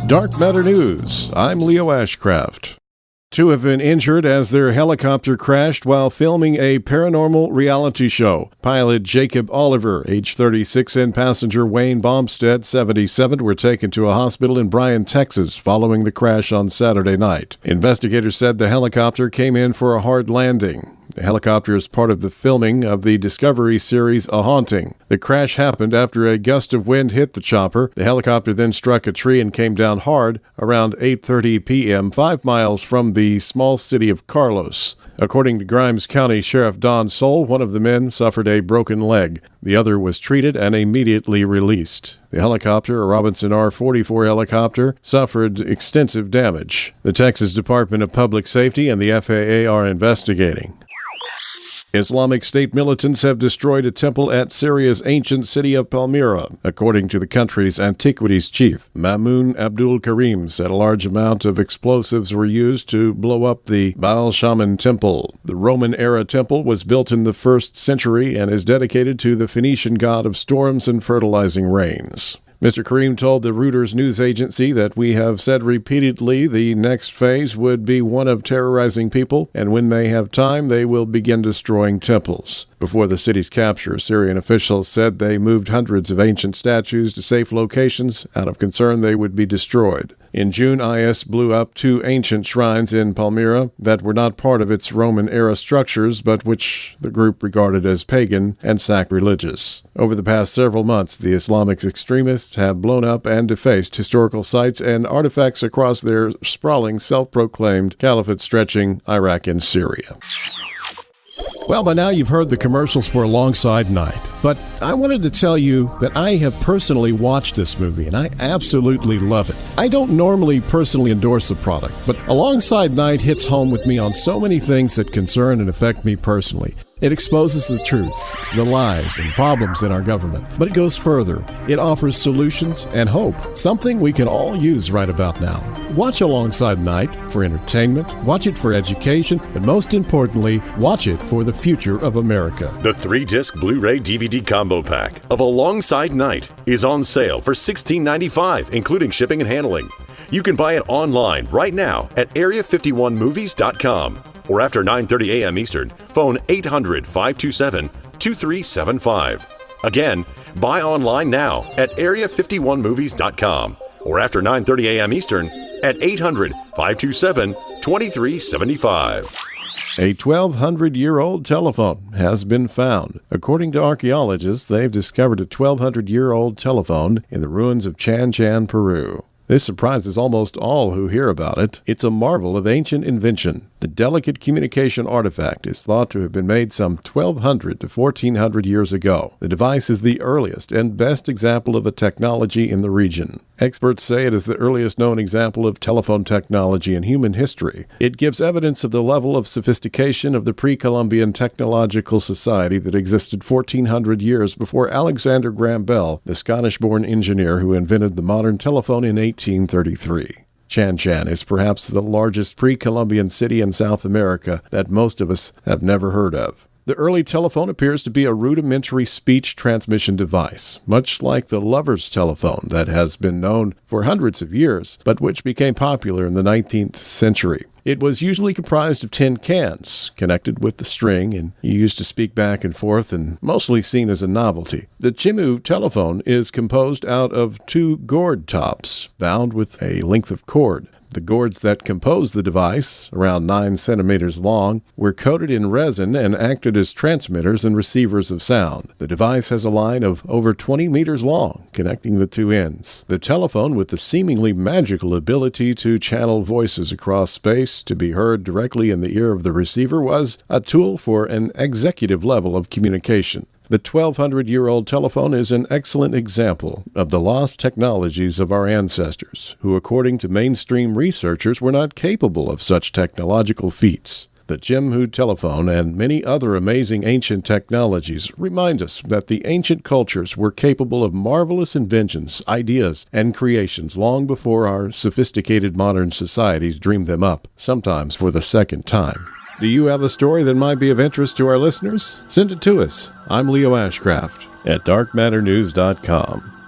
Dark Matter News. I'm Leo Ashcraft. Two have been injured as their helicopter crashed while filming a paranormal reality show. Pilot Jacob Oliver, age 36, and passenger Wayne Bombstead, 77, were taken to a hospital in Bryan, Texas, following the crash on Saturday night. Investigators said the helicopter came in for a hard landing. The helicopter is part of the filming of the Discovery series A Haunting. The crash happened after a gust of wind hit the chopper. The helicopter then struck a tree and came down hard around 8:30 p.m., 5 miles from the small city of Carlos. According to Grimes County Sheriff Don Soul, one of the men suffered a broken leg. The other was treated and immediately released. The helicopter, a Robinson R-44 helicopter, suffered extensive damage. The Texas Department of Public Safety and the FAA are investigating. Islamic State militants have destroyed a temple at Syria's ancient city of Palmyra. According to the country's antiquities chief, Mamoun Abdul Karim said a large amount of explosives were used to blow up the Baal Shaman temple. The Roman-era temple was built in the 1st century and is dedicated to the Phoenician god of storms and fertilizing rains. Mr. Karim told the Reuters news agency that we have said repeatedly the next phase would be one of terrorizing people, and when they have time, they will begin destroying temples. Before the city's capture, Syrian officials said they moved hundreds of ancient statues to safe locations out of concern they would be destroyed. In June, IS blew up 2 ancient shrines in Palmyra that were not part of its Roman-era structures, but which the group regarded as pagan and sacrilegious. Over the past several months, the Islamic extremists have blown up and defaced historical sites and artifacts across their sprawling, self-proclaimed caliphate stretching Iraq and Syria. Well, by now you've heard the commercials for Alongside Night, but I wanted to tell you that I have personally watched this movie, and I absolutely love it. I don't normally personally endorse the product, but Alongside Night hits home with me on so many things that concern and affect me personally. It exposes the truths, the lies, and problems in our government. But it goes further. It offers solutions and hope, something we can all use right about now. Watch Alongside Night for entertainment, watch it for education, but most importantly, watch it for the future of America. The 3-disc Blu-ray DVD combo pack of Alongside Night is on sale for $16.95, including shipping and handling. You can buy it online right now at area51movies.com. or after 9:30 a.m. Eastern, phone 800-527-2375. Again, buy online now at area51movies.com or after 9:30 a.m. Eastern at 800-527-2375. A 1,200-year-old telephone has been found. According to archaeologists, they've discovered a 1,200-year-old telephone in the ruins of Chan Chan, Peru. This surprises almost all who hear about it. It's a marvel of ancient invention. The delicate communication artifact is thought to have been made some 1,200 to 1,400 years ago. The device is the earliest and best example of a technology in the region. Experts say it is the earliest known example of telephone technology in human history. It gives evidence of the level of sophistication of the pre-Columbian technological society that existed 1,400 years before Alexander Graham Bell, the Scottish-born engineer who invented the modern telephone in 1833. Chan Chan is perhaps the largest pre-Columbian city in South America that most of us have never heard of. The early telephone appears to be a rudimentary speech transmission device, much like the lover's telephone that has been known for hundreds of years, but which became popular in the 19th century. It was usually comprised of tin cans connected with the string and used to speak back and forth and mostly seen as a novelty. The Chimu telephone is composed out of 2 gourd tops bound with a length of cord. The gourds that compose the device, around 9 centimeters long, were coated in resin and acted as transmitters and receivers of sound. The device has a line of over 20 meters long, connecting the 2 ends. The telephone, with the seemingly magical ability to channel voices across space to be heard directly in the ear of the receiver, was a tool for an executive level of communication. The 1,200-year-old telephone is an excellent example of the lost technologies of our ancestors, who, according to mainstream researchers, were not capable of such technological feats. The Chimhu telephone and many other amazing ancient technologies remind us that the ancient cultures were capable of marvelous inventions, ideas, and creations long before our sophisticated modern societies dreamed them up, sometimes for the second time. Do you have a story that might be of interest to our listeners? Send it to us. I'm Leo Ashcraft at darkmatternews.com.